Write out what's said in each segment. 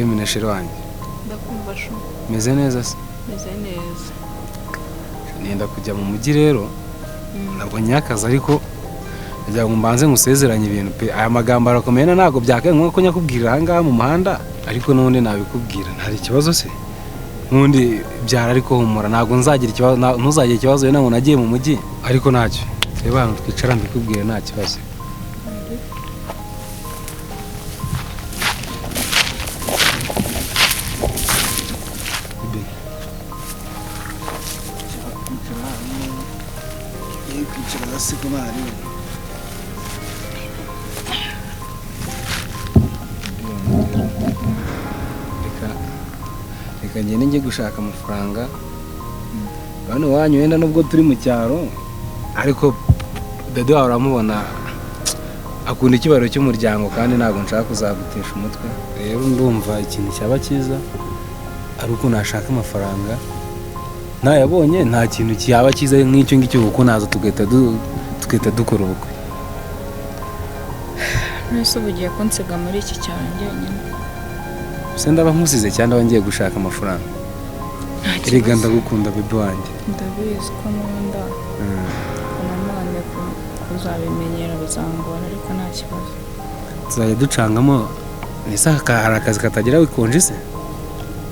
Karimine sheri wanjye. Ndakumva sho. Meze neza se? Meze neza. Nenda kujya mu mujyi rero. Nabonye akazi ariko njya ngo mbanze ngusezeranye ibintu pe. Aya magambo arakomeye ntago byakaye nko nyakubwira aha ngaha mu muhanda ariko nundi nabikubwira. Ntari ikibazo se? Nundi byara ariko humura ntago nzagira ikibazo ntuzagira ikibazo we nango nagiye mu mujyi ariko ntacyo. Reba hano twicara mbikubwire nta kibazo. Reka ngende njye gushaka amafaranga hano wanyu wenda nubwo turi mu cyaro ariko dede wawe uramubona akunda ikibariro cy'umuryango kandi ntabwo nshaka kuzagutesha umutwe rero ndumva ikintu cyaba cyiza ari uko nashaka amafaranga ntayabonye nta kintu cyaba cyiza nk'icyo ngicyo kuko naza tugahita dukora ubukwe. Nese ubugiye kunsiga muri iki cyaro njyenyine. Se ndaba nkusize cyangwa ngiye gushaka amafaranga. Erega ndagukunda bebe wanjye. Ndabizi ko nkunda. Namane kuzabimenyera bizangora ariko nta kibazo. Tuzajya ducangamo nisa hari akazi katagira wikonje se?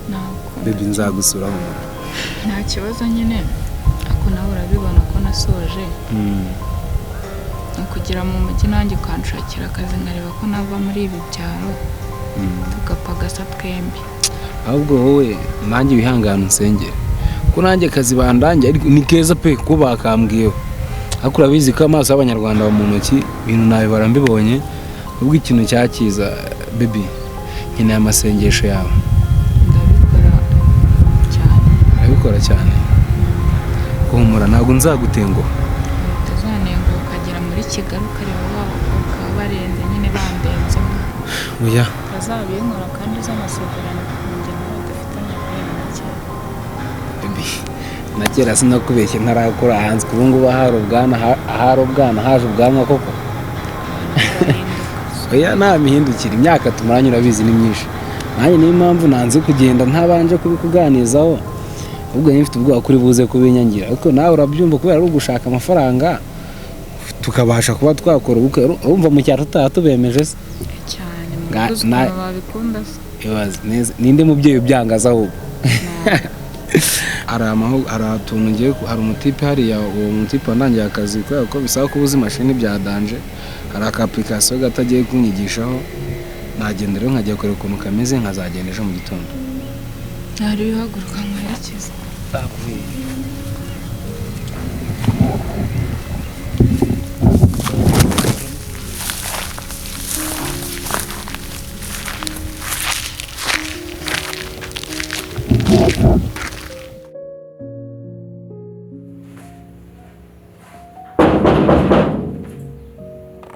Ntabwo. Bebe nzagusura mu. Nta kibazo nyine. Ako nawe urabibona ko nasoje. Kugira mu mujyi nanjye ukanshakira akazi nkareba ko nava muri ibi byaro. Tugapagasa twembi. Ahubwo wowe nanjye wihangana unsengere ko nanjye akazi bandange ariko ni keza pe ko bakambwiyeho ariko urabizi ko amaso y'abanyarwanda mu ntoki ibintu nabibara mbibonye ubwo ikintu cyakiza baby nkeneye amasengesho yawe. Ndabikora cyane humura ntabwo nzagutenguha. Utazanenguha ukagera muri Kigali ukareba bakobwa barenze nyine bandenze. Oya bazabinkora kandi z'amasezerano kunjye nawe dufitanye baby na kera sinakubeshye ntarakora hanze ubu ngubu ahari ubwana haje ubwanwa koko. Oya nta mihindukire imyaka tumaranye urabizi ni myinshi nanjye niyo mpamvu nanze kugenda ntabanje kubikuganizaho ubwo nyine mfite ubwoba kuri buze kubinyangira ariko nawe urabyumva kubera ari ugushaka amafaranga tukabasha kuba twakora ubukwe urumva mu cyaro tubemeje se cyane babikunda se. Ninde mubyeyi ubyangaza ahubwo hari atuntu ngiye hari umutipe hariya uwo mutipe wandangiye akazi kubera ko bisaba ko uzi imashini bya danje hari aka application gatagiye kunyigishaho nagenda rero nkajya kureba ukuntu kameze nkazagenda ejo mu gitondo. Hari bihaguruka nkwerekeza.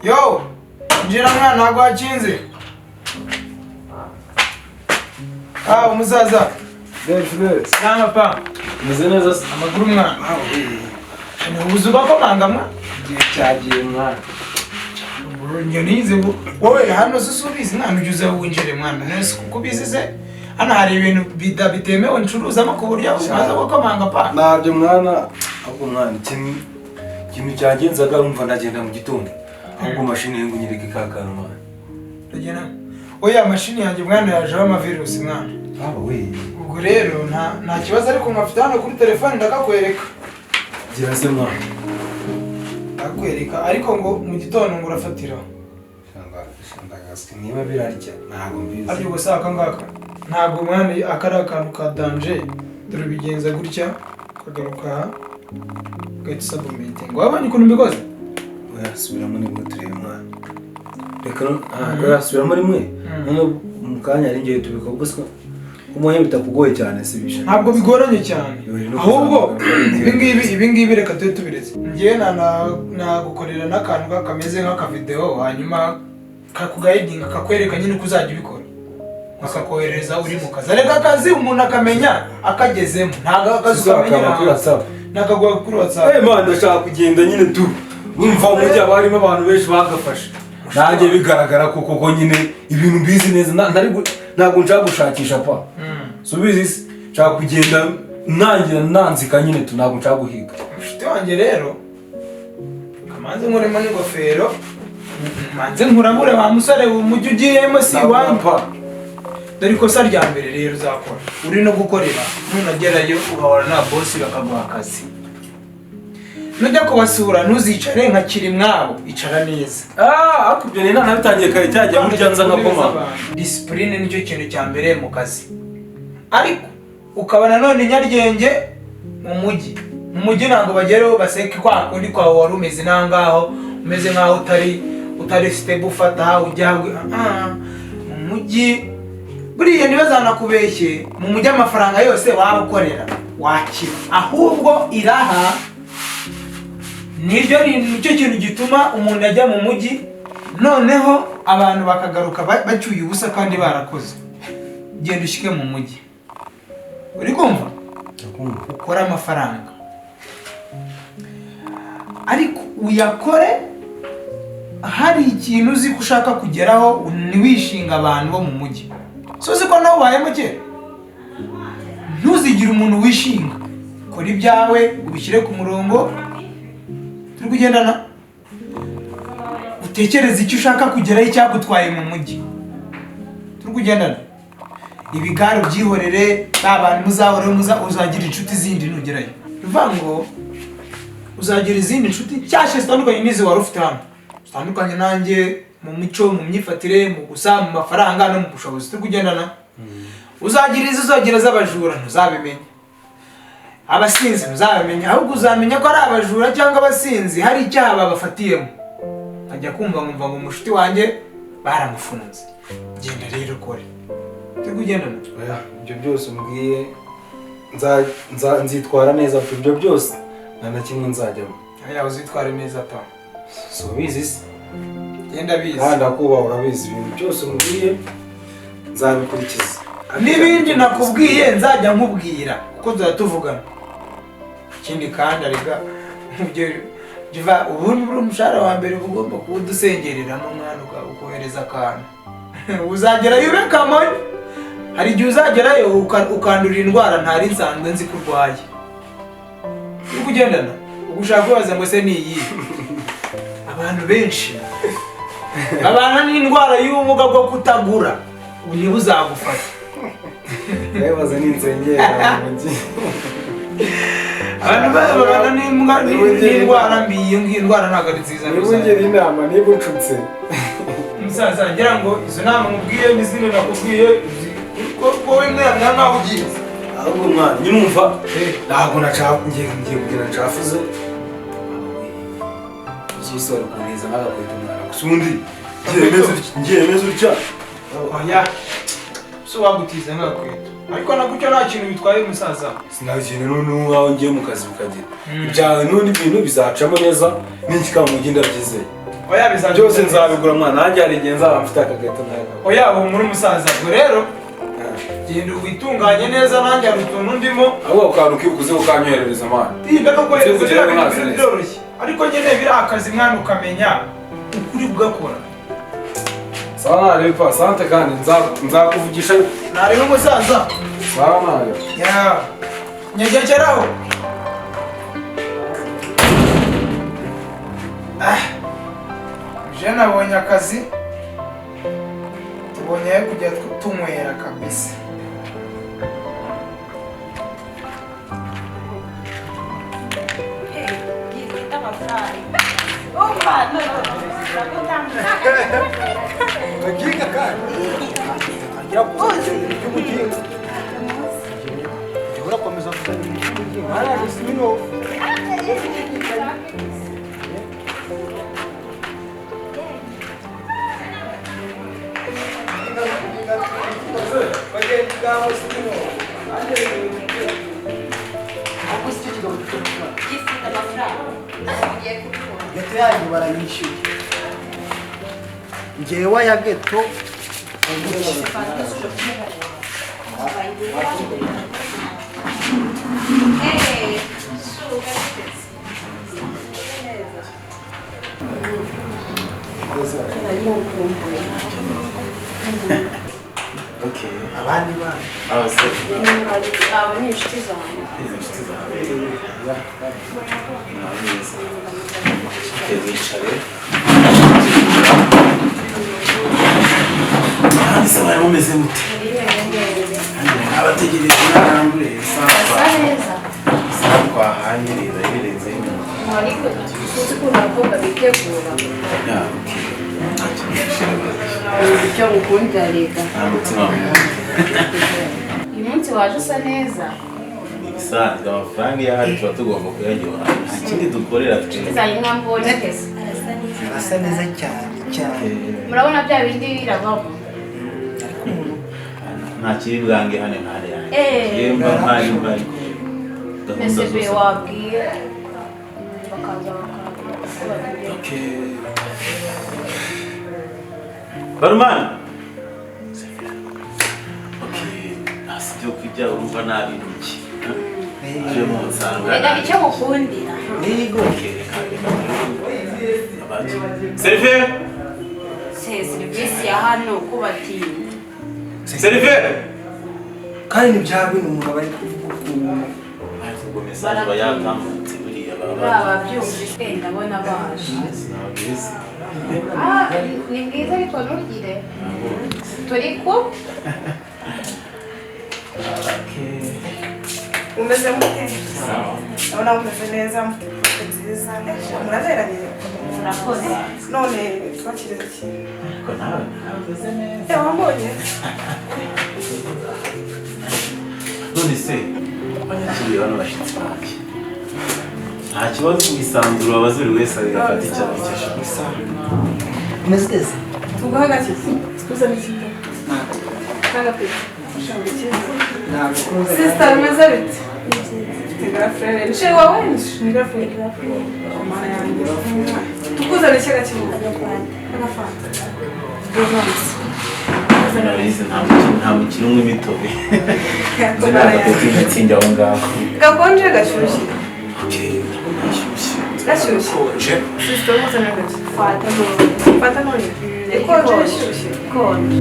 Yo, njira mwana ntabwo wakinze. Umusaza. Good. Nama pa. Meze neza se? Amakuru mwana. Ubuzuba ko mangama? Cyagiye mwana. Nyonize wowe hano susubizi nta nujuze winjire mwana. Nese kukubizi se? Hano hari ibintu bitemewe ncuruzamo ku buryo umaze ko manga pa. Nabyo mwana, ahubwo mwana ikintu cyagenzaga urumva ndagenda mu gitondo. Ahubwo mashini yangu nyireke kakana mwana. Ndagena. Oya mashini yanjye mwana yaje amavirus mwana. We. Ubwo rero nta kibazo ariko nkafite hano kuri telefone ndakakwereka. Gira se mwana. Ndakwereka ariko ngo mu gitondo ngo urafatira. Ndagasi niba birarya ntabwo mbizi. Ari gusaka ngaka. Ntabwo mwana akari akantu ka danger. Dore bigenza gutya kagaruka gahita submit. Ngo wabonye ukuntu mbikoze? Oya subira muri mwe turebe mwana. Reka subira muri mwe. None mu kanya ari ngiye tubikora gusa umuhe bitakugoye cyane sibisha. Ntabwo bigoranye cyane. Ahubwo ibi ngibi reka tube tubiretse. Ngiye nagukorera n'akantu kameze nk'aka video hanyuma kakugayidinga kakwereka nyine kuzajya ubikora. Akakohereza uri mu kazi. Areka akazi umuntu akamenya akagezemo. Ntago akazi ukamenya kuri WhatsApp. Nakagwa kuri WhatsApp. Man ndashaka kugenda nyine tu. Umva umujyi abarimo abantu benshi bagafasha. Nanjye bigaragara koko nyine ibintu bizi neza ntabwo nshaka gushakisha pa subizi se nshaka kugenda nangira nanzika nyine ntabwo nshaka guhiga. Mushiti wanjye rero kamanze nkuremo n'ingofero manze nkurabure wa musore umujyi ugiyemo si iwanyu. Dore ikosa rya mbere rero uzakora uri no gukorera nunagerayo ugahora na bosi bakaguha akazi. Nujya kubasura ntuzicare nka kiri mwabo, icara neza. Akubyo ni nana bitangiye kare cyajya burya nza nka koma. Discipline nicyo kintu cya mbere mu kazi. Ariko ukabana none Nyaryenge mu mujyi. Mu mujyi ntabwo bagereho baseke kwa kundi kwa wari umeze nangaho, umeze nkaho utari stable ufata ujya mu mujyi. Buriya ntibazanakubeshye mu mujyi amafaranga yose waba ukorera wakira, ahubwo iraha nicyo kintu gituma umuntu ajya mu mujyi noneho abantu bakagaruka bacyuye ubusa kandi barakoze. Genda ushike mu mujyi, uri kumva ukora amafaranga ariko uyakore hari ikintu uzi ko ushaka kugeraho, ntiwishinga abantu bo mu mujyi. Sozi ko nawe ubayemo kera ntuzigire umuntu wishinga, kora ibyawe ubishyire ku murongo, turi kugendana utekereze icyo ushaka kugeraho icyagutwaye mu mujyi, turi kugendana. Ibigare byihorere abantu muzahora uzagira inshuti zindi nugerayo, bivuga ngo uzagira izindi inshuti cyashe zitandukanye n'izi wari ufite hano, zitandukanye nanjye mu mico, mu myifatire, mu gusa, mu mafaranga no mu bushobozi, turi kugendana. Uzagira izo uzagira z'abajura ntuzabimenya, abasinzi ntuzabimenya, ahubwo uzamenya ko ari abajura cyangwa abasinzi hari icyaha babafatiyemo. Ajya kumva ngo umushuti wanjye baramufunze. Genda rero kore, turi kugendana. Ibyo byose umbwiye nzitwara neza, ibyo byose nta na kimwe nzajyamo. Uzitware neza pa, so bizi se genda bizi kandi akuba urabizi ibintu byose umbwiye nzabikurikiza. N'ibindi nakubwiye nzajya nkubwira kuko tuzatuvugana. Ikindi kandi arega jiva ubundi buri umushahara wa mbere ugomba kudusengereramo mwana ukohereza akantu. Uzagerayo ube kamonyi, hari igihe uzagerayo ukandura indwara ntari nsanzwe nzi ko urwaye. Uri kugendana ugushaka kwibaza ngo se ni iyi. Abantu benshi abana n'indwara y'ubumuga bwo kutagura, ubu niba uzagufata. Ndabaza n'insengera mu mujyi. Abantu babana n'indwara mbi, iyo ndwara ntabwo ari nziza. Nibungera inama niba ucutse. Musaza ngira ngo izo nama mubwiye n'izindi nakubwiye wowe mwana nawe ugiye. Ahubwo mwana nyumva ntabwo ngiye kugira ncafuze. Uzusora kuneza nk'agakweta mwana. Gusa undi ngiye meze utya. Oya so wagutiza nk'agakweta, ariko nagucyo nta kintu bitwaye musaza. Sinagene none wawe ngiye mu kazi bikagira ibyawe n'undi bintu bizacamo neza n'ikikaba mu ginda byizeye. Oya bizaje byose nzabigura mwana, nanjye hari igihe nzaba mfite akagahita nawe. Oya ubu muri musaza ngo rero genda witunganye neza, nanjye hari utuntu ndimo. Ahubwo ukantu kikuze ukanyoherereza mwana. Tinda ko biroroshye, ariko nyine biri akazi mwana ukamenya ukuri bugakora. Sawa lepa, sante kandi nzakuvugisha. Nari n'umusaza. Sawa nayo. Ya. Nyegekeraho. Je nabonye akazi. Tubonye kujya tunywera kabisa. Bagiga kandi agira kuza iby'umugingo urakomeza kuzana iby'umugingo haraje simino geto yanyu barayishyuye, njyewe ya geto Okay. abandi bana abasore aba ni inshuti zanjye. inshuti zawe neza wicare se bari mumeze mute abategereje n'arambure saa twahanye rero irenze ariko tuzi ko nabwoga bitegura icyo ngukundira reka nta mutima uyu munsi waje usa neza. ibisanzwe amafaranga iyo ahari tuba tugomba kuyagira nta kindi dukorera tuzanye nka mbonye kese asa neza cyane cyane murabona bya bindi biravamo nta kiri bwange hano ntare yanjye yemba mpari mbese be wabwiye bakaza barumana sibyo kujya urumva nabi iki aje mu nsanga reka icyo mukundira yego Serife serivisi ya hano kubatinya Serife kandi nibyawe umuntu aba ari kuvuga ukuntu ubwo message bayatambutse buriya baba byumvise ndabona baje. Ni bwiza ariko ntugire turi ku umeze mute urabona umeze neza mufite nziza muraberanye murakoze none twakiriza iki ko nawe ntabeze neza wambonye none se abanyakiri bano bashitsi banjye nta kibazo kubisanzura ababaza buri wese agafata icyaro cyashaka umeze neza tuguha agakiza tukuzana ikintu n'agapira ushaka ikiza sisita bimeze bite girafurere ni shewe wawe ni girafurere mana yanjye tukuzana iki agakiza agafanta nta mukino umwe imitobe ziragapeti imitsingi aho ngaho gakonje gashyushye gashyushye sisita umuzana agakiza fata none ikonje gashyushye konje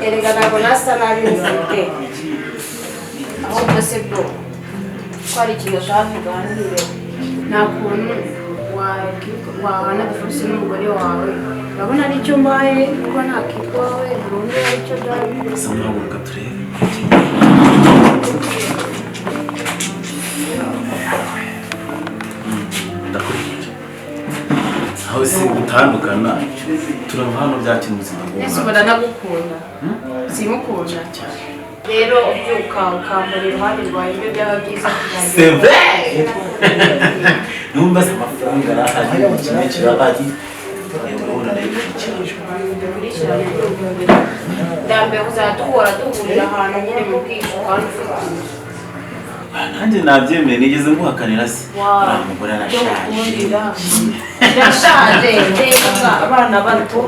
erega ntabwo nasa nabi mfite ahubwo se bwo ko hari ikintu ushaka kuganire nta kuntu wahana divorce n'umugore wawe urabona ari icyo mbaye kuko nta kigo wawe burundu aricyo byaba gusa murahaguruka turebe ndakurikije aho si gutandukana turava hano byakira ubuzima ese ubona nagukunda simukunda rero ubyuka ukambara iruhande rwawe ibyo byaba byiza seve numva se amafaranga arahari kimwe kirahari urabona nayo dukurikirane n'urugero ndambiwe kuzajya duhurira ahantu nyine mu bwisho kandi ufite nanjye nabyemeye nigeze nguhakanira se uriya mugore arashaje ndashaje ndeba abana bato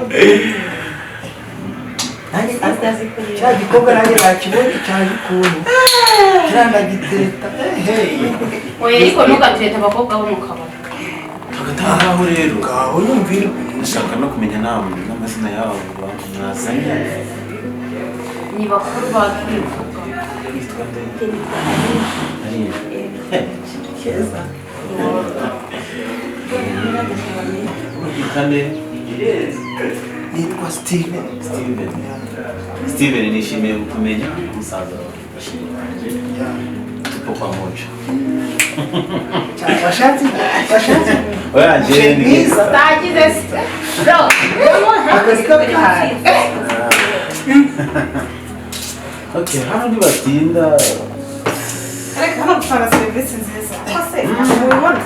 cya gikobwa nanjye nakibonye cyane ukuntu kirandagiteta oya ariko ntugatete abakobwa bo mu kabari hagati aho ngaho rero ngaho yumvira ndashaka no kumenya n'amazina yabo mwazanye ni bakuru bakivuga yitwa nde keza kane yitwa Steven Steven nishimiye kukumenya umusaza wawe tupo pamoja washatse oya je ni mwiza utagize se bro akazi k'abahari okay hano ntibatinda ariko hano dutanga serivisi nziza kose mubibona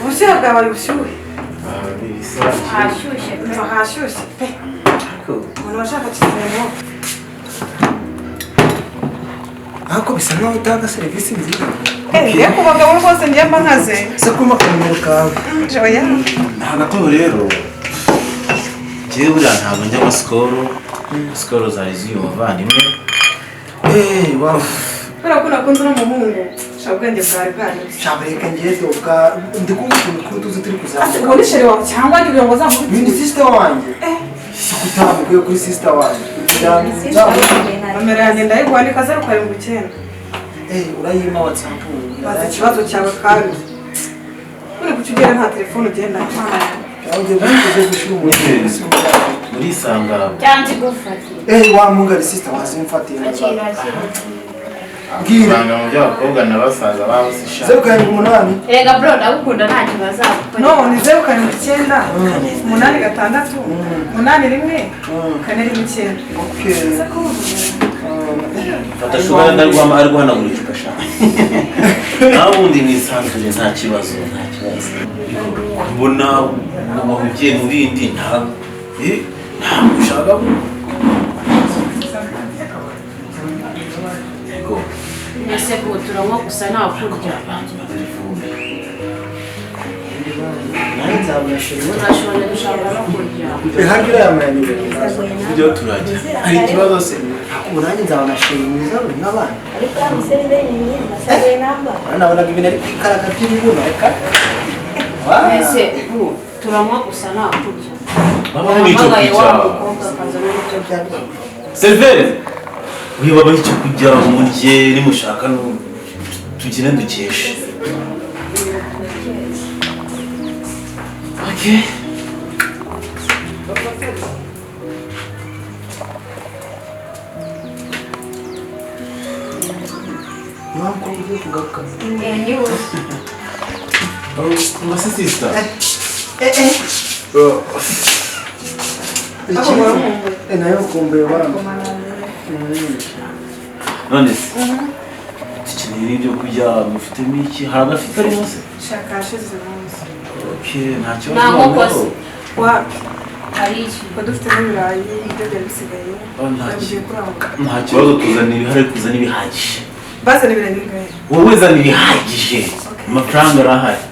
ubushyuhe bwabaye ubushyuhe hashyushye hashyushye pe umuntu bashaka kizimya ariko bisa nkaho utanga serivisi nziza. Ngiye ku bagabo rwose njye mba nkaze. Se kuma akamaro kawe. Oya. nta gato rero njyewe buriya ntabwo njya sikoro zari z'uyu muvandimwe. Wow. Kubera ko nakunze n'umuhungu. Shaka ubwenge bwari bwari. Shabareka ngeze ubwa ndi kumukuru tuzi turi kuzana. Ngo ni shere wawe cyangwa ngiye ngo zamuhe. Ni sister wanjye. Sikutamukuye kuri sister wanjye. Kamera yanjye ndayiguhanika 079. Urayima WhatsApp. Baza ikibazo cyawe kandi. Uri kucyugera nta telefone ugenda. Ujye gushira umuntu. muri isanga Cyanze gufatira. Wa mugari sister wazimfatira. Akira. usanga mu by'abakobwa n'abasaza babo sisha 0.8. Erega bro ndagukunda nta kibazo azakora. No, ni 0.9. 8 8 1 Okay. fata shugara ndarwama ari guhanagura icupa sha nawe undi mwisanzure nta kibazo mbona wahugiye mu bindi ntabwo ushaka Ese ko turanywa gusa nta kurya. Turashobora gushaka no kurya. Hagira yamayani. ibyo turajya Hari ikibazo se. Urangi nzabona shiri mwiza n'abana. Ariko amuseri benyine masabe namba. Nabonaga ibintu ari kwikaraka by'ibiguna reka. Ese turanywa gusa nta kurya. baba n'icyo kurya seriveri uyu baba n'icyo kurya murye nimushaka tugire dukeshe. Okay. Nako ugiye kugaruka. Ngo se sister Nayo kumbuye bana. none se dukeneye n'ibyo kurya mufitemo iki hari agafite arimo se Shaka shize munsi. okay nta kibazo Nta nkoko se. Wapi? Hari iki? Ko dufite n'ibirayi ibyo byari bisigaye. Bagiye kurangura. nta kibazo tuzanira ibihari kuzana ibihagije Bazana ibirayi bingahe? wowe zana ibihagije amafaranga arahari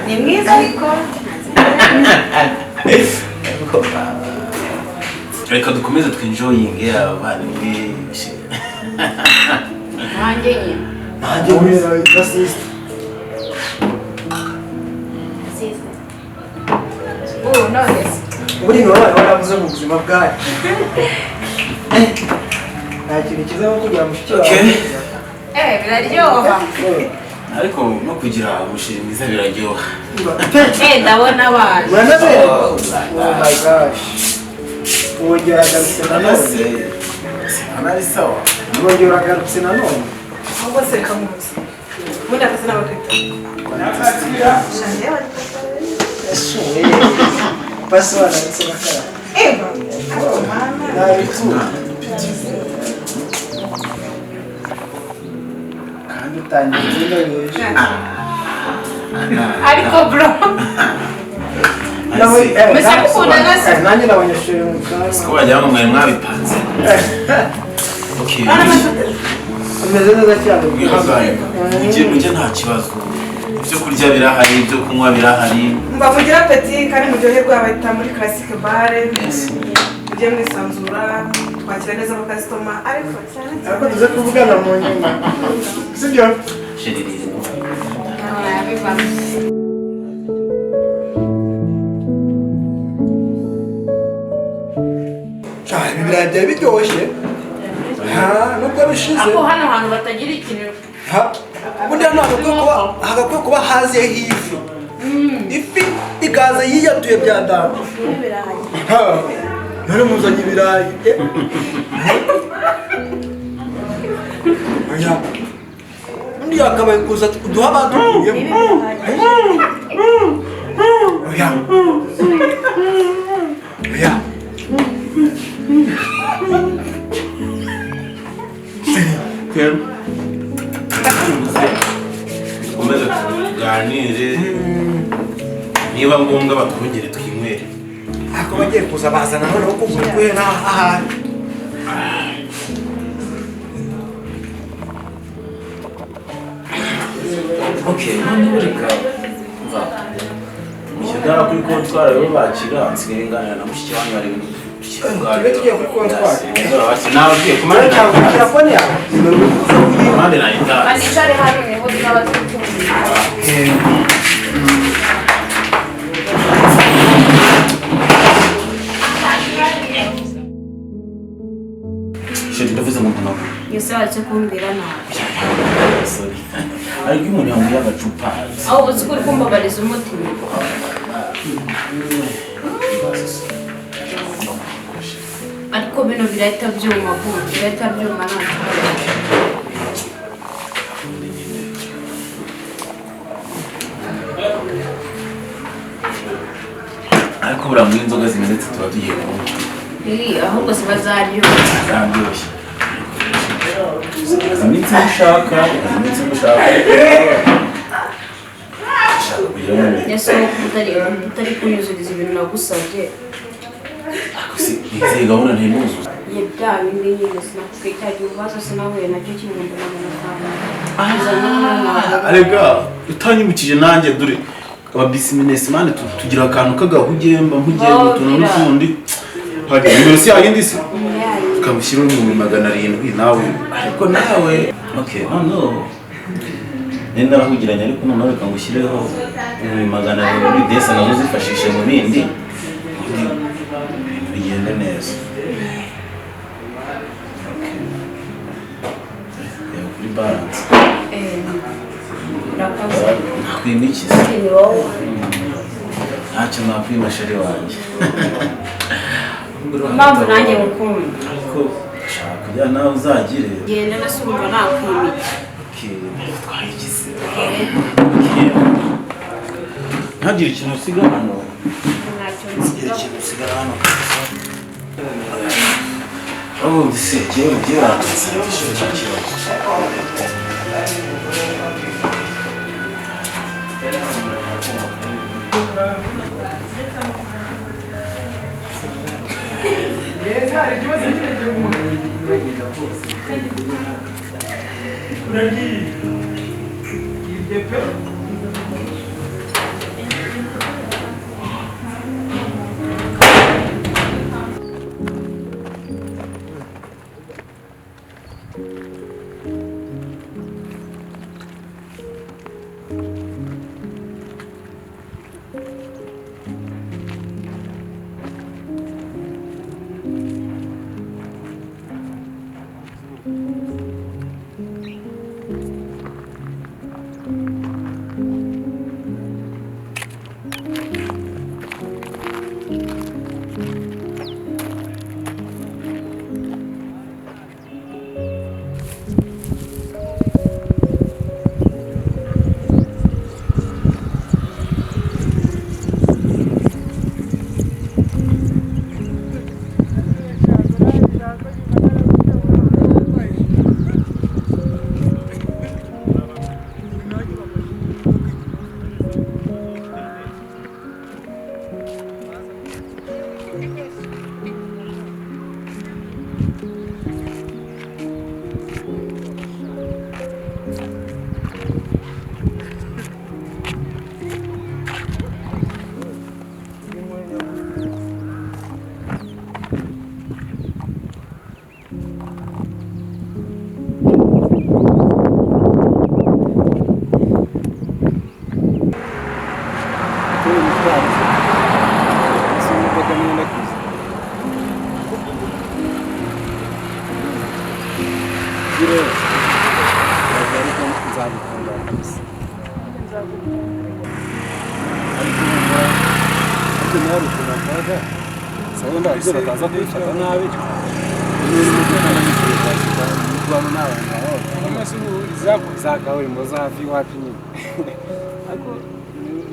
Ni mwiza ariko. reka dukomeze twinjoyinge abavandimwe Nanjye nyine. Nanjye wera sister. None se. Buri no waravuze mu buzima bwawe. Nta kintu kiza nko kugira mushiki wawe. Biraryoha. ariko no kugira umushiri mwiza biraryoha Ndabona abantu. Uranabe? Oh my gosh. Wongera agarutse nanone. anari sawa Wongera agarutse nanone. Ahubwo se kamuzi. Ubundi akazi n'abakita. Shanje bari Eshowe. Paso anatse bakara. Eva. Mama. Naritu. Kandi utangiye neza. Ariko bro. Nanjye nabanyeshuri mu kanwa. ko bajya bamwe mwabipanze okay Umeze neza cyane. mujye nta kibazo ibyo kurya birahari ibyo kunywa birahari Mba mugira apeti kandi muryoherwa bahita muri classic bar. Mujye mwisanzura twakira neza abakasitoma ariko cyane Ariko tuze kuvugana mu nyuma. Sibyo? sheriri Ibi birayi byari biryoshye. Nubwo bishize. Ako hano hantu batagira ikintu. Ubundi hano hagakwiye kuba haziyeho ifi. Ifi ikaza yiyatuye bya dada. None muzanye ibirayi. Undi yakabaye kuza duha badukuyemo. Oya. dukomeze tuganire niba ngombwa batwongere twinywere Ako ko bagiye kuza bazana noneho kugura kubera ahandi. Okay, none reka va. Mushyira kuri kontwara yo bakira nsigaye nganira na mushiki wanyu ari Tugiye kuri kontwari. Nababwiye kumara Cyangwa telefone yawe. Mande nayita. Andicare hano niho n'abatumvira. Shit, ndavuze mu ntoki. Yashatse kumbwira nabi. Sorry. Ariko umuntu yambuye agacupa. Aho uzi ko uri kumbabariza umutima. Ariko bino birahita byuma vuba, birahita byuma nta Ariko buriya muri inzoga zimenetse tuba tugiye kunywa. ahubwo ziba zaryoshye. Zaryoshye. Iminsi ushaka, iminsi ushaka. Yasohoka utari kunyuzuriza ibintu nagusabye. Izi gahunda ntinuzuza. Ye bya bindi nyine sinakubwiye cya gihe ubaza sinahuye nacyo cy'ibihumbi magana atanu. Arega utanyibukije nanjye dore ababisiminesi mane tugira akantu k'agahugemba mpugiye utuntu n'utundi. Hari nimero si yindi se? Kamushyiraho mu 700 nawe. Ariko nawe okay, no. Nenda rahugiranye ariko none reka ngushyireho 700 muri desa nazo zifashishe mu bindi. Bigende neza. Kuri balance. Nakwimikiza. Ntacyo nakwima sheri wanjye. Mpamvu nanjye ngukunda. Ariko shaka kujya nawe uzagire. Genda nasumva nakwimika. Twayigize. Ntagire ikintu usiga hano. Ntacyo Ntagire ikintu usiga hano. Oh, c'est bien.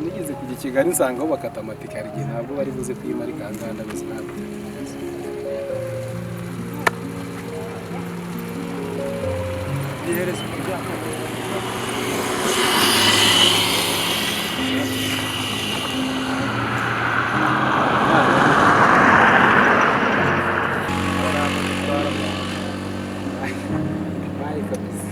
nigeze kujya Kigali nsanga bakata amatike hari igihe ntabwo bari buze kwimarika angana bose ntabwo Yehereza kujyamo Bye kabisa.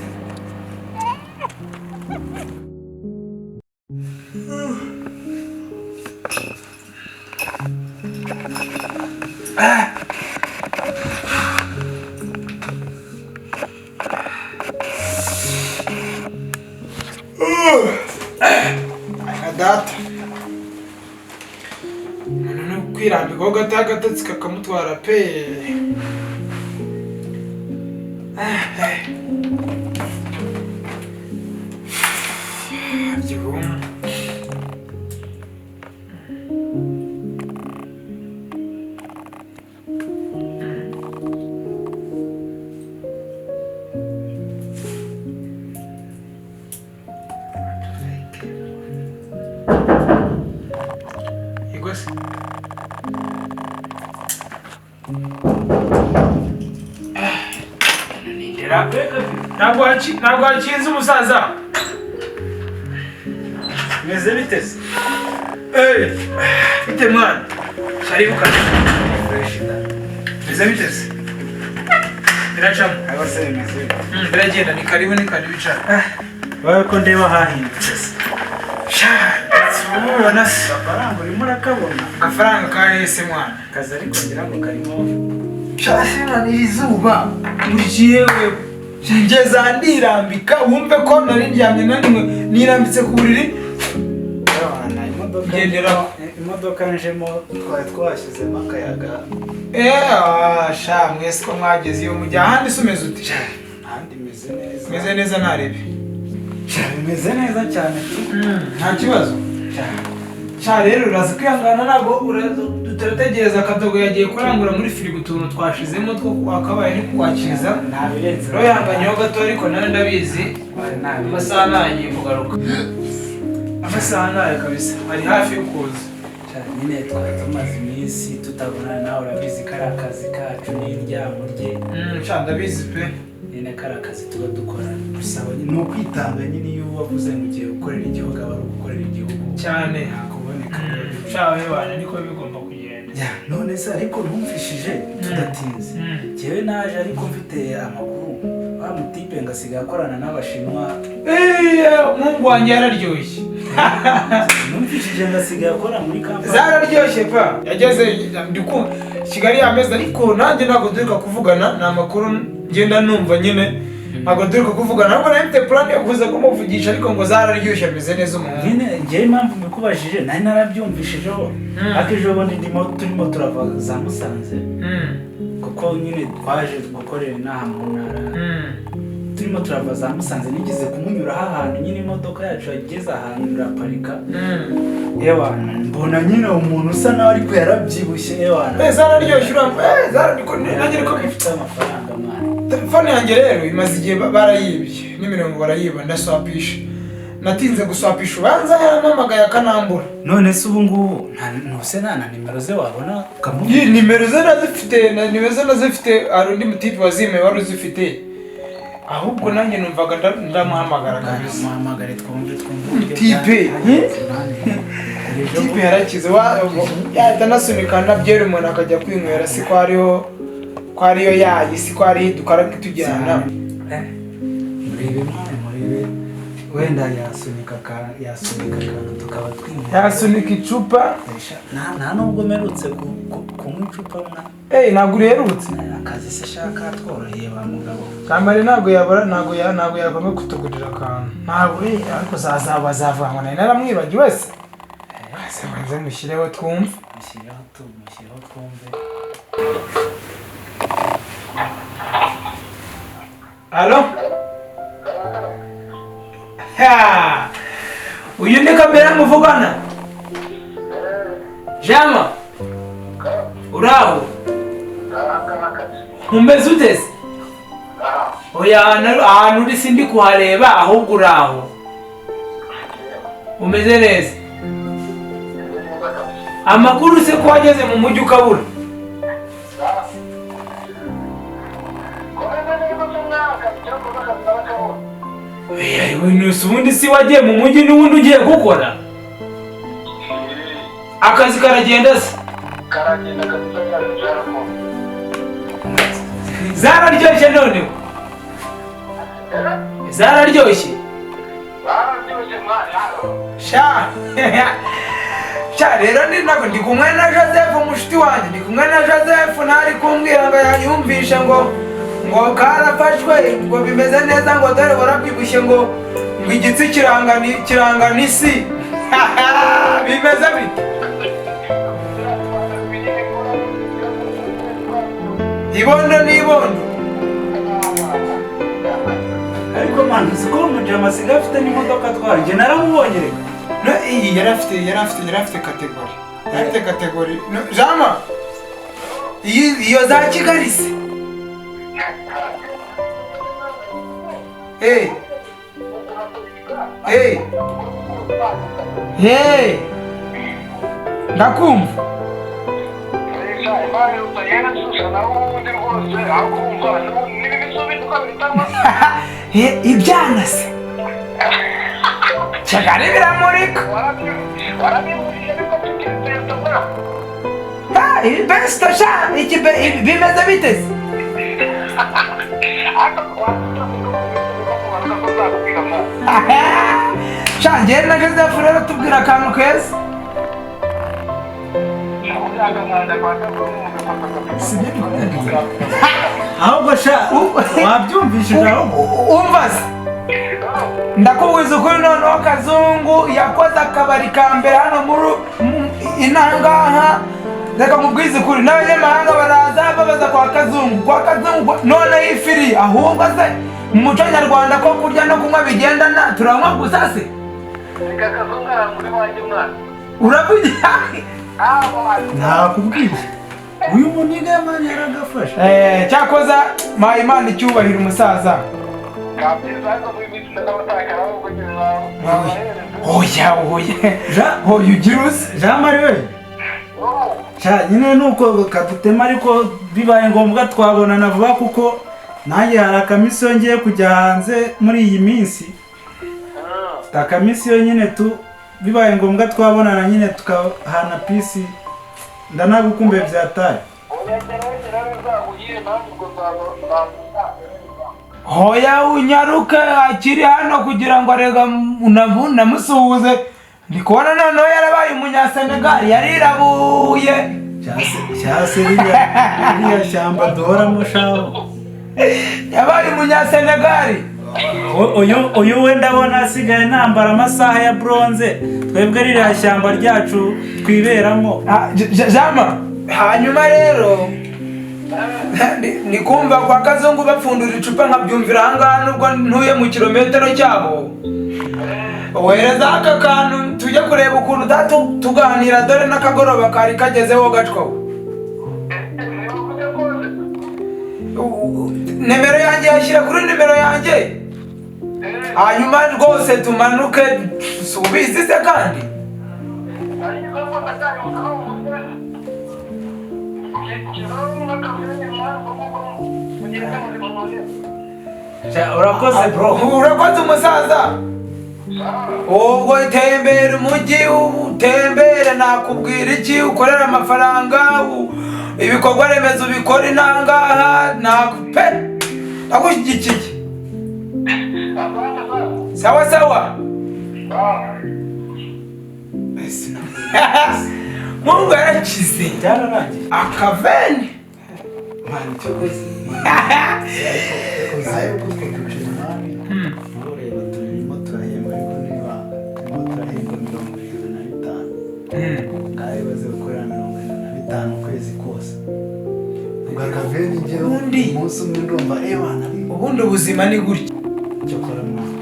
data umuntu ni kwirambikaho gato agatotsi kakamutwara pe. Gihuma igose ntabwo hakinze umusaza. meze biteze Bite mwana karibu kane meze biteze biracamo abase meze biragenda ni karibu icara. bawe ko ndeba hahindutse ubona se amafaranga urimo urakabona agafaranga kahese mwana akazi ariko ngira ngo karimo shashina ni izuba urikiye wewe ngeza ndirambika wumve ko nari ndyamye naniwe nirambitse ku buriri gendera imodoka njemo twari twashyizemo akayaga sha mwese ko mwageze iyo mujya ahandi se umeze uti? ahandi meze meze neza ntarebe bimeze neza cyane nta kibazo sha rero uraza kwihangana ntabwo turategereza akadogo yagiye kurangura muri firigo utuntu twashizemo two wakabaye ari kuwakiza ntabirenze rero yanganyeho gato ariko nawe ndabizi amasaha ntagiye kugaruka amasaha ntayo kabisa ari hafi yo kuza nyine twari tumaze iminsi tutabonana nawe urabizi ko ari akazi kacu n'indyamo rye sha ndabizi pe nyine kari akazi tuba dukora dusaba ni ukwitanga nyine iyo wavuze ngo ugiye gukorera igihugu aba ari ugukorera igihugu cyane hakuboneka shawe wane niko bigomba kugenda. none se ariko numvishije tudatinze njyewe naje ariko mfite amakuru wa mutipe ngasigaye akorana n'abashinwa mungu wanjye yararyoshye numvishije ngasigaye akora muri kampani zararyoshye pa yageze Kigali yameze ariko nanjye ntabwo duheruka kuvugana ni amakuru ngenda numva nyine ntabwo duheruka kuvugana ntabwo nari mfite plan yo kuza kumuvugisha ariko ngo zararyoshye ameze neza umuntu nyine njyewe impamvu mbikubajije nari narabyumvishijeho ariko ejo bundi turimo turava za Musanze kuko nyine twaje gukorera inaha mu ntara turimo turava za Musanze nigeze kumunyuraho ahantu nyine imodoka yacu yageze ahantu iraparika ewana mbona nyine umuntu usa nawe ariko yarabyibushye ewana zararyoshye nanjye ko ifite amafaranga mwana telefone yanjye rero imaze igihe barayibye n'imirongo barayiba ndaswapisha natinze guswapisha ubanza yarampamagaye akanambura. none se ubu ngubu ntuse nta na nimero ze wabona ukamubwira nimero ze nazifite hari undi mutipe wazimeye wari uzifite ahubwo nanjye numvaga ndamuhamagara kabisa. muhamagare twumve mutipe mutipe yarakize yahita anasunika na byeri umuntu akajya kwinywera si ko ariyo yayi si ko ariyo dukora tujyana murebe wenda yasunika akantu tukaba twinywera yasunika icupa nta nubwo mperutse kunywa icupa mwana ntabwo uherutse akazi se shaka tworoheye ba mugabo kambare ntabwo yavamo kutugurira akantu ntabwo ariko bazavangwa nari naramwibagiwe se maze mushyireho twumve mushyireho twumve. alo uyu ni kamera muvugana jama uraho umeze uteze oya ahantu uri sindi kuhareba ahubwo uraho umeze neza amakuru se ko wageze mu mujyi ukabura ubundi si wagiye mu mujyi n'ubundi ugiye gukora akazi karagenda se zararyoshye noneho zararyoshye sha rero ni nako ndi kumwe na Joseph mushiti wanjye ndi kumwe na Joseph ntari kumbwira ngo yanyumvishe ngo karafashwe ngo bimeze neza ngo dore warabyibushye ngo igitsi kiranga n'isi bimeze bite ibondo n'ibondo ariko mwana uzi ko umujama asigaye afite n'imodoka atwara njye naramubonye reka no iyi yari afite kategori no, jama iyo za Kigali se hey ndakumva ibyana se Kigali biramurika ibesito sha bimeze bite se sha njyewe na Joseph rero tubwira akantu keza ahubwo sha wabyumvishije ahubwo umva se ndakubwiza ukuri noneho Kazungu yakoze akabari ka mbere hano muri inangaha reka mubwize ukuri n'abanyamahanga baraza babaza kwa Kazungu noneho ifiri ahubwo se mu muco nyarwanda ko kurya no kunywa bigendana turanywa gusa se uravugira nakubwiye uyu muniga yamani yaragafashe cyakoza Mpayimana icyubahiro umusaza oya ugira uzi Jean Marie we nyine nuko kadutema ariko bibaye ngombwa twabonana vuba kuko nanjye hari akamisiyo ngiye kujya hanze muri iyi minsi akamisiyo nyine bibaye ngombwa twabonana nyine tukahana pisi ndanagukumbuye byataye hoya unyaruke akiri hano kugira ngo arega namusuhuze ndi kubona noneho yarabaye umunyasenegali yarirabuye cyase ririya shyamba duhoramo shaho yabaye umunyasenegali uyu we ndabona asigaye nambara amasaha ya bronze twebwe ririya shyamba ryacu twiberamo jama hanyuma rero ni kumva kwa Kazungu bapfundura icupa nkabyumvira ahangaha nubwo ntuye mu kilometero cyabo wereza aka kantu tujye kureba ukuntu tuganira dore n'akagoroba kari kagezeho gacwo nimero yanjye yashyira kuri nimero yanjye hanyuma rwose tumanuke subizi se kandi urakoze bro urakoze umusaza ubwo tembera umujyi utembere nakubwira iki ukorera amafaranga ibikorwa remezo bikora inangaha nakupe nagushyigikiye sawa Mungu yarakize akavene ubundi ubuzima ni gutya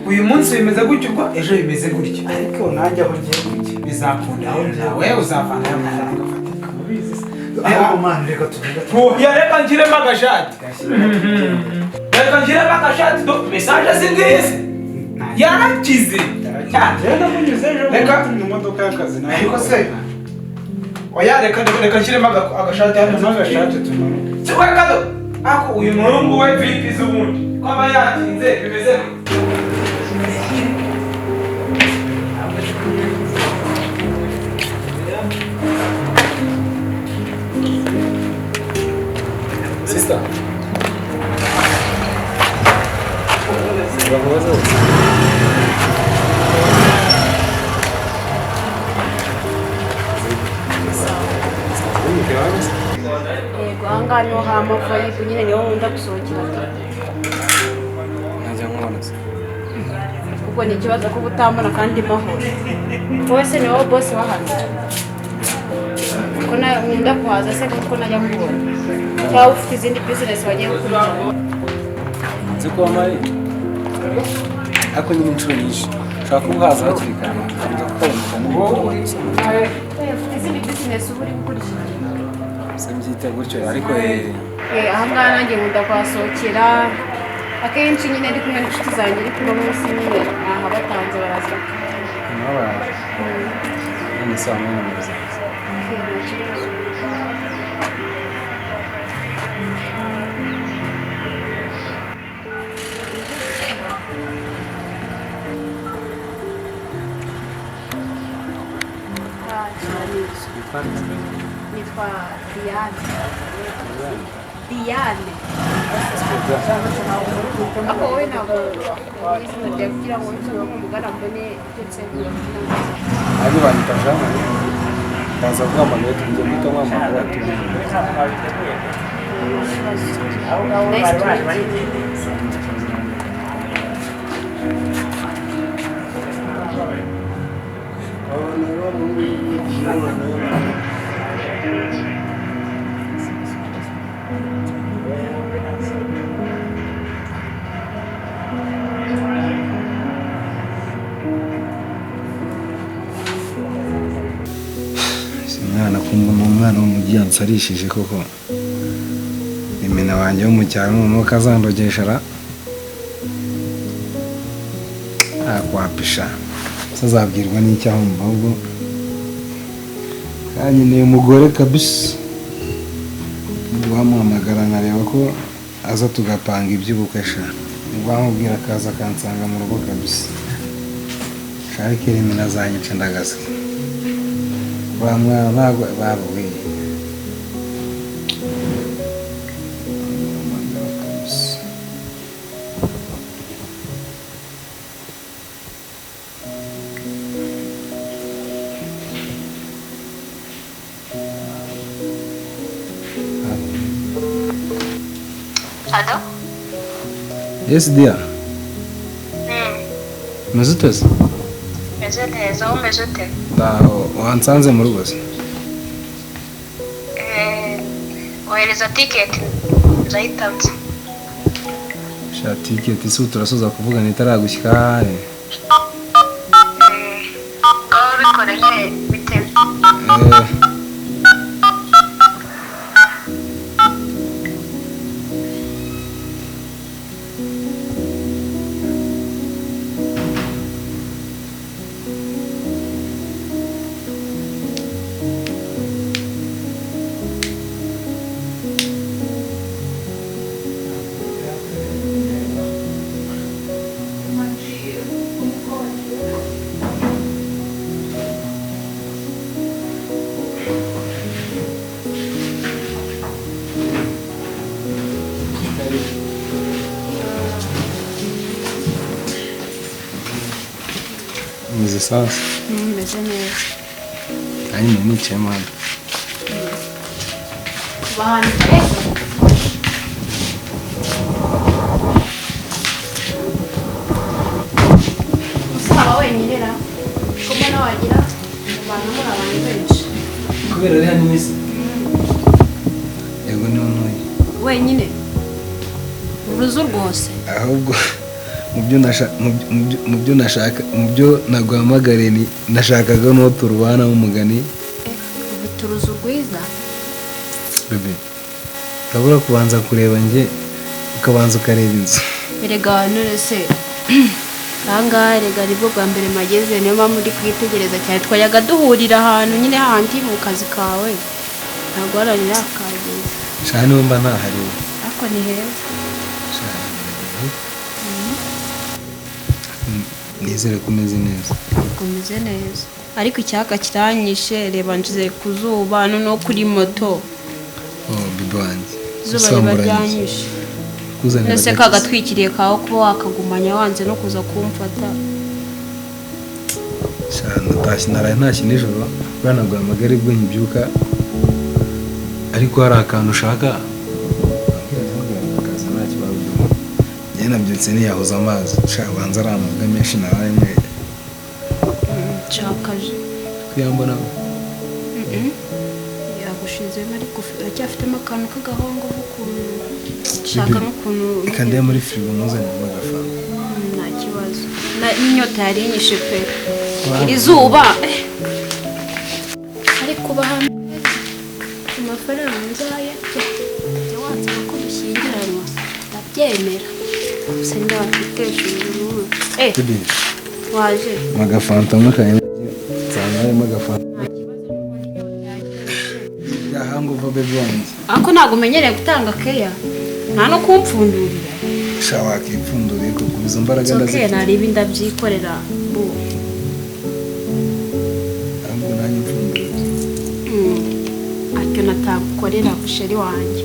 uyu munsi bimeze gutya ubwo ejo bimeze gutya ariko nanjye aho ngiye gutya bizakunda nawe uzavana amafaranga afatika reka ngiremo agashati mesaje zingizi yarakize reka mu modoka y'akazi ariko se oya reka nshyiremo agashati hano n'agashati tumanuke si we kado ako uyu muhungu we vipi z'ubundi ko aba yatinze bimeze Sister bakubaza bose yego ahangaha niho hamafayibu nyine niho nkunda gusohokera najya nkubona se ubwo ni ikibazo ko utambona kandi mahoro wowe se ni wowe bose wahano ko nkunda kuhaza se kuko najya kubona cyangwa ufite izindi bizinesi wagiye gukurikirana nzi ko wamari ariko nyine inshuro nyinshi ushobora kuba uhaza hakiri kare ukaza kukaboneka ufite izindi bizinesi uba uri gukurikirana se mbyita gutyo ariko ahangaha nanjye nkunda kuhasohokera akenshi nyine ndi kumwe n'inshuti zanjye ariko uno munsi nyine nahabatanze baraza nabaraje none se hamwe na muzaza nitwa Diane ako wowe ntabwo izina ryawe kugira ngo nsobe nk'umugana mbone ndetse ari banyita Jean Marie ndaza guhamagara tujye guhita muhamagara umwana kumva umwana w'umujyi yansarishije koko imena wanjye wo mu cyaro noneho kazandogeshara akwapisha sazabwirwa n'icyaho mu ahubwo kandi ni umugore kabisa wamuhamagara nkareba ko aza tugapanga iby'ubukwe sha wamubwira akaza akansanga mu rugo kabisa shaka irimina zanyica ndagaswe bamwana ntabwo babuwe Alo? Yes dear. Umeze ute se? Meze neza, aho umeze ute? Wansanze mu rugo se? Ohereza tiketi nzayitabye. Sha tiketi se turasoza kuvugana itaragushyika aho bikoreye bitewe. Umeze sawa se? meze neza Ari mu nicayemo hano. bahana usaba wenyine ra ko mbona wagira abantu muri abantu benshi Kubera ari hano iminsi. Yego niho ntuye. wenyine uruzu rwose Ahubwo mu byo nashaka mu byo naguhamagariye nashakaga n'uwo turubana w'umugani. ufite uruzu rwiza Bebe urabura kubanza kureba njye ukabanza ukareba inzu. erega none se ahangaha erega nibwo bwa mbere mageze niyo mpamvu ndi kwitegereza cyane twajyaga duhurira ahantu nyine hahandi mu kazi kawe ntabwo waranira akageza Shana niba mba ntahariwe. ariko ni heza Nizere ko umeze neza. umeze neza ariko icyaka kiranyishe reba njize ku zuba no kuri moto Oh bibi wanjye. izuba riba ryanyishe kuzanira nese kagatwikiriye kaho kuba wakagumanya wanze no kuza kumfata. natashye naraye ntashye nijoro banagura amagare bwo nyibyuka ariko hari akantu ushaka akaza nta kibazo njye nabyutse niyahuza amazi ushaka banza ari amaga menshi naraye mweye nshakaje kwiyambona yagushizemo ariko uracyafitemo akantu k'agahongo k'ukuntu ushaka n'ukuntu reka ndebe muri firigo muzanye agafanta nta kibazo n'inyota yari inyishe pe iri zuba ariko bahano amafaranga nzaya jya wansaba ko dushyingiranwa ndabyemera gusa ndabafitesha ibintu waje agafanta mukanye nsanga harimo agafanta yahanguva bebe wanjye ako ntabwo umenyereye gutanga keya nta no kumpfundurira sha wakipfunduriye kuko izo mbaraga ndazifite naribi ndabyikorera bu ahubwo nanjye mfunduriye atyo natagukorera busheri wanjye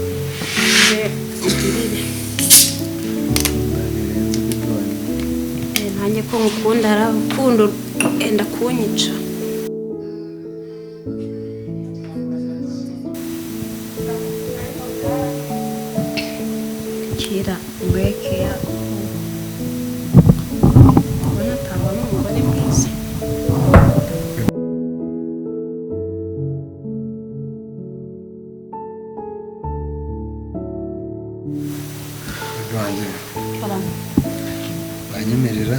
nanjye ko ngukunda ararukundo enda kunyica kira ngwekeya ubona ataba n'umugore mwiza wanjye banyemerera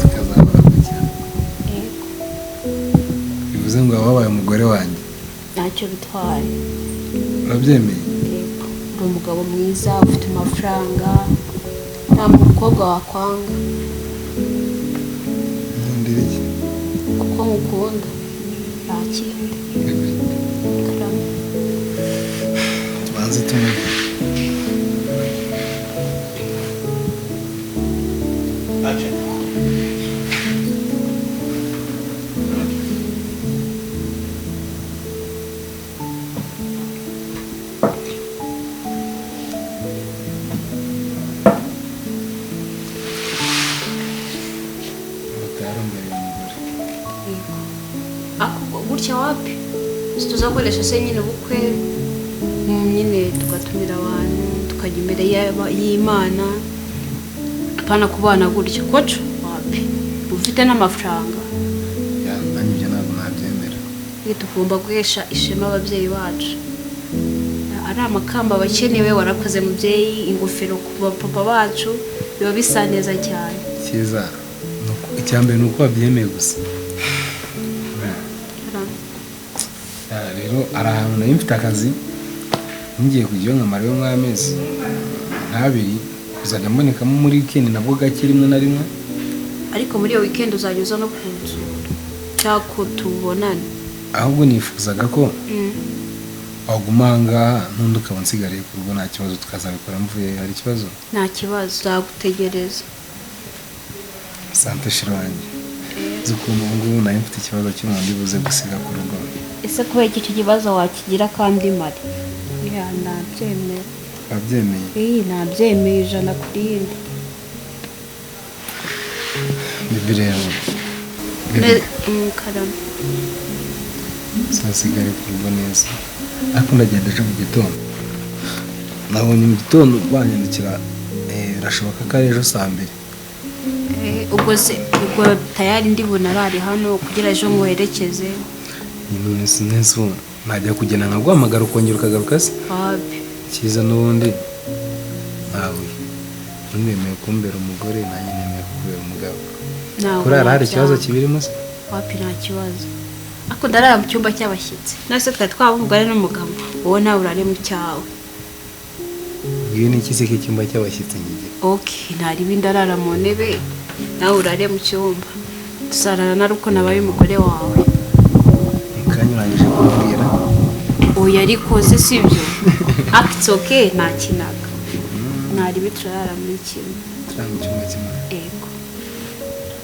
tukazabana cyane bivuze ngo wabaye umugore wanjye ntacyo bitwaye urabyemeye uri umugabo mwiza ufite amafaranga nta mukobwa wakwanga nkundira iki kuko ngukunda nta kindi karame tubanze tumwe gutya wapi tuzakoresha se nyine ubukwe nyine tugatumira abantu tukajya imbere y'Imana apana kubana gutya koco wapi ufite n'amafaranga nanjye ibyo ntabwo nabyemera tugomba guhesha ishema ababyeyi bacu ari amakamba bakenewe warakoze mubyeyi ingofero ku bapapa bacu biba bisa neza cyane cyiza icyambere ni uko wabyemeye gusa rero ari ahantu nari mfite akazi ngiye kujyayo nkamarayo nk'amezi nk'abiri kuzajya mbonekamo muri weekend nabwo gake rimwe na rimwe ariko muri iyo weekend uzajya uza no kunsura cyangwa ko tubonane ahubwo nifuzaga ko waguma aha ngaha n'undi ukaba unsigariye ku rugo nta kibazo tukazabikora mvuye hari ikibazo nta kibazo uzagutegereza sante shira wanjye uzi ko ubu ngubu nari mfite ikibazo cy'umuntu buze gusiga ku rugo ese kubera iki kibazo wakigira kandi mari nabyemera wabyemeye nabyemeye ijana kuri yindi bibi rero karame sasigare ku rugo neza ariko ndagenda ejo mu gitondo nabonye mu gitondo banyandikira birashoboka ko ari ejo saa 2 ubwo se ubwo tayari ndibona arari hano kugira ejo ngwerekeze neza najya kugenda nkaguhamagara ukongera ukagaruka se cyiza n'ubundi nawe nemeye kumbera umugore nanjye nemeye kubera umugabo kurara hari ikibazo kibirimo se wapi nta kibazo ariko ndarara mu cyumba cy'abashyitsi nase twari twaba umugore n'umugabo wowe nawe urare mu cyawe iyo ni iki se k'icyumba cy'abashyitsi ngiye ntari ibindi arara mu ntebe nawe urare mu cyumba tuzarara na ruko nabaye umugore wawe mukanyuranyije kubwira oya ariko se sibyo it's okay nta kinaga ntari biturara muri kimwe turanga icyumba kimwe yego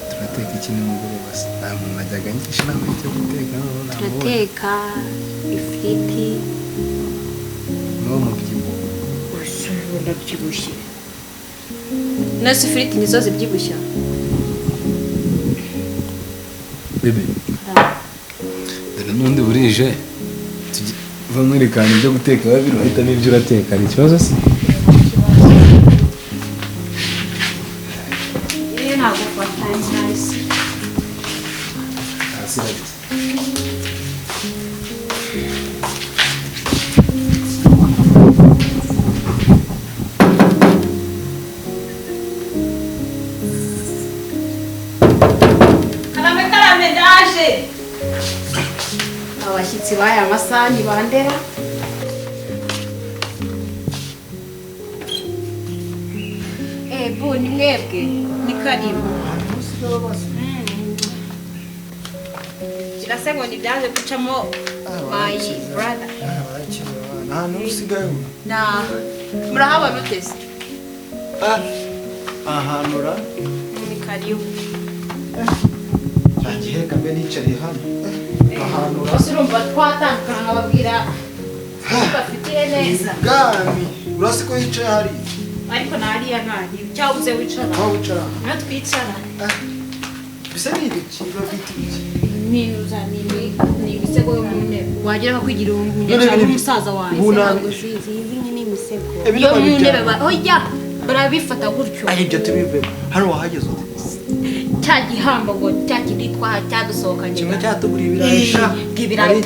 turateka iki n'umugore bose nta muntu najyaga ngisha inama y'icyo guteka turateka ifiriti n'uwo mubyibuho urabyibushye nasi ifiriti nizo zibyibushya bebe dore n'undi burije tuva mwerekana ibyo guteka babiri uhita n'ibyo urateka ni ikibazo se ntabwo fatanye hasi hasi hageze karame ndaje abashyitsi baya amasahani bandera bu ni mwebwe ni karibu kirase ngo ntibyaje gucamo my brother ahantu usigaye na murahabona uteze ahantu ra ni karibu yagiye kambe nicariye hano ahantu ra bose urumva twatandukana nkababwira bafitiye neza gami urasi ko yicaye hari ariko nariya ntari cyabuze wicara aho wicara niyo twicara bisa n'ibiki bafite ibiki ninuza ni imisego yo mu ntebe wagira bakwigira umunyacyaha umusaza wanjye bunani yo mu ntebe oya barabifata gutyo aho ibyo tubivemo hano wahageze ute cya gihambo ngo cya kindi cyadusohokanye kimwe cyatuguriye ibirayi ibirayi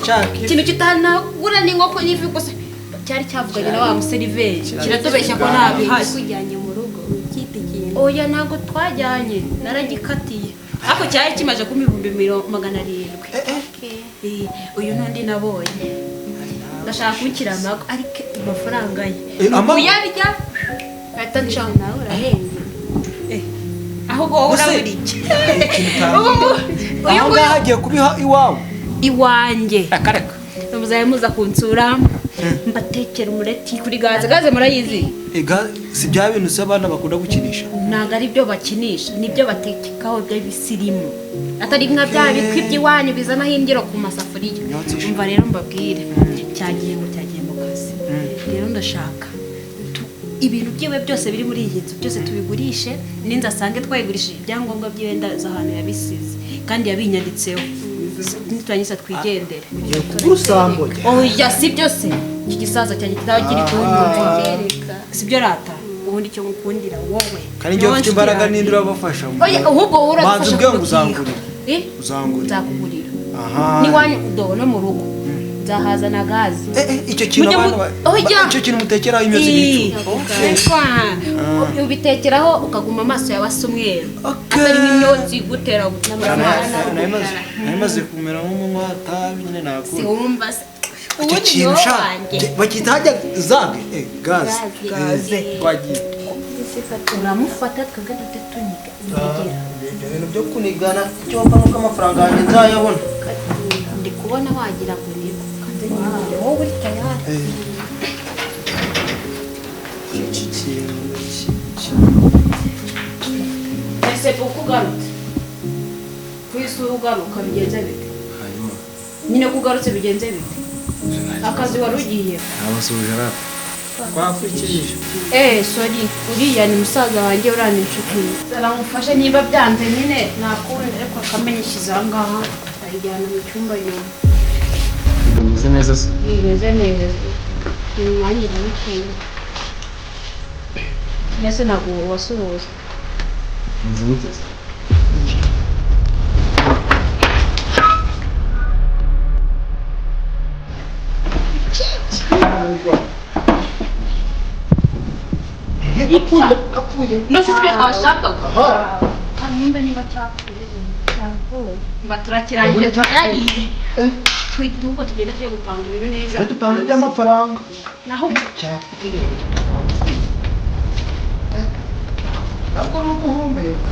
ikintu kitanagura n'inkoko n'ifi gusa cyari cyavuganye na wa museriveri kiratubeshya ko nta bihari kujyanye mu rugo ukitikiye oya ntabwo twajyanye naragikatiye ariko cyari kimaze kuba 700. Uyu n'undi nabonye ndashaka kubikira amago ariko amafaranga ye kuyarya ahita nshaka nawe urahenze ahubwo wowe urabura iki uyu nguyu hagiye kubiha iwawe iwanjye akareka muzaye muza kunsura mbatekera umureti kuri gaze murayizi si bya bintu se abana bakunda gukinisha ntabwo ari byo bakinisha nibyo batekaho by'ibisirimu atari nka bya bikwi by'iwanyu bizanaho imbyiro ku masafuriya umva rero mbabwire cyagiye mu kazi rero ndashaka ibintu byiwe byose biri muri iyi nzu byose tubigurishe n'inzu asange twayigurishije ibyangombwa by'ibenda z'ahantu yabisize kandi yabinyanditseho nitwanyisa twigendere urusambo oya si byose iki gisaza cyanjye kitaba kiri kunyumva si byo rata ubundi cyo ngukundira wowe kandi njye ufite imbaraga n'indi urabafasha oya ahubwo uradufasha uzangurira nzakugurira aha n'iwanyu no mu rugo nzahazana gaze icyo kintu icyo kintu mutekeraho imyotsi n'icu ubitekeraho ukaguma amaso yabasa umweru atari nk'imyotsi igutera narimaze kumera nk'umunywa w'itabi nyine nakunda siwumva se icyo kintu bakita hajya zage gaze wagiye uramufata twebwe dute tuniga ibintu byo kunigana cyomba nuko amafaranga yanjye nzayabona ndi kubona wagira ngo ni wowe uri tayari ese kugarutse kwisura ugaruka bigenze bite nyine kugarutse bigenze bite akazi wari ugiye abasuje rata twakurikije sorry uriya ni musaza wanjye urana inshuti aramufashe niba byanze nyine nakundi ariko akamenyeshiza aha ngaha ayijyana mu cyumba nyuma bimeze neza se bimeze neza ni umwanya irabikeneye mbese ntabwo wasuhuza inzu niteze nusubire abashakaga hanyuma niba cyapfuye turakirangije turayariye twite uko tugenda tugiye gupanga ibintu neza dupanga by'amafaranga naho cyapfuye ntabwo ari umuhumeka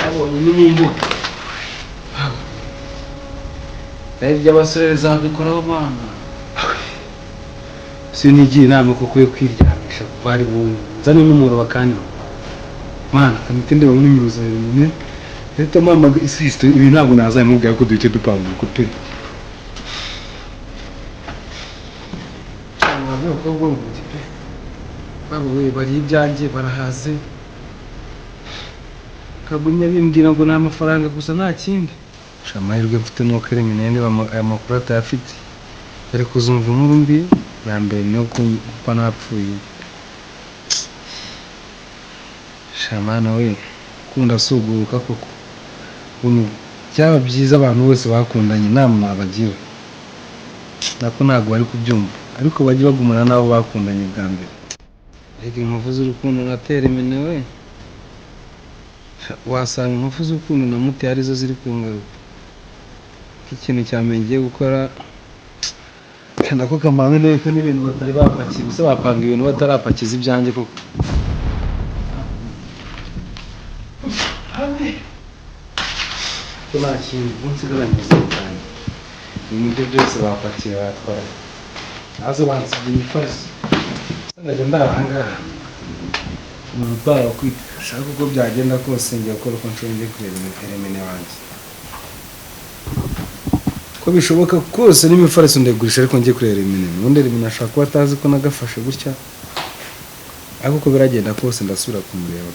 abonye n'imbuga naho iby'abasore bizabikoraho bana si nigiye inama kuko yo kwiryamisha bari bunzane n'umuro bakandi mana kamite ndeba n'imiruza nyine leta mama sister ibi ntabwo nazayimubwira ko duhite dupanga uko pe babo bari ibyanjye barahaze kagunya bimbwira ngo nta mafaranga gusa nta kindi amahirwe mfite nuko Eminene aya makuru atayafite yari kuzumva inkuru mbi ya mbere niyo kuba napfuye shamana we kunda suguruka koko byaba byiza abantu bose bakundanye inama nabagiwe nako ntabwo bari kubyumva ariko bajye bagumana nabo bakundanye bwa mbere reka inkovu z'urukundo natera Eminene we wasanga inkovu z'urukundo na muti arizo ziri kungaruka ikintu cyambere ngiye gukora nako kamanze neza n'ibintu batari bapakira gusa bapanga ibintu batarapakiza ibyanjye koko ko nta kintu nsigaranye cyane ibintu byose bapakira batwara nazo bansibye imifarisi ngajya ndahangaha urupara kwishaka uko byagenda kose ngiye gukora uko nshoboye kureba Eminene wanjye ko bishoboka kose n'imifarisi ndagurisha ariko ngiye kureba Eminene ubundi Eminene ashaka kuba atazi ko nagafashe gutya ariko uko biragenda kose ndasubira kumureba.